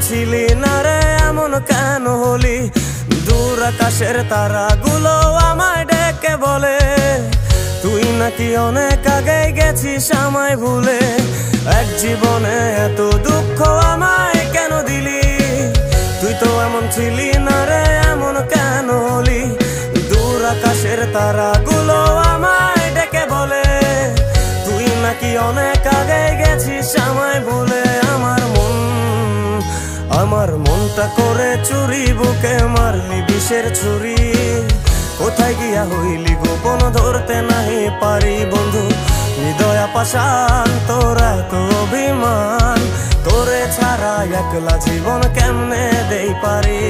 ছিলি না রে এমন কেন হলি? দূর আকাশের তারাগুলো আমায় ডেকে বলে তুই নাকি অনেক আগে গেছিস আমায় ভুলে। এক জীবনে এত দুঃখ আমায় কেন দিলি? তুই তো এমন ছিলি না রে এমন কেন হলি? দূর আকাশের তারাগুলো আমায় ডেকে বলে তুই নাকি অনেক আগে গেছিস আমায় ভুলে। আমার মনটা করে চুরি, বুকে মারলি বিষের ছুরি। কোথায় গিয়া হইলি গোপন ধরতে নাহি পারি বন্ধু। হৃদয় পাষাণ তোর এত অভিমান, তোরে ছাড়া একলা জীবন কেমনে দেই পারি।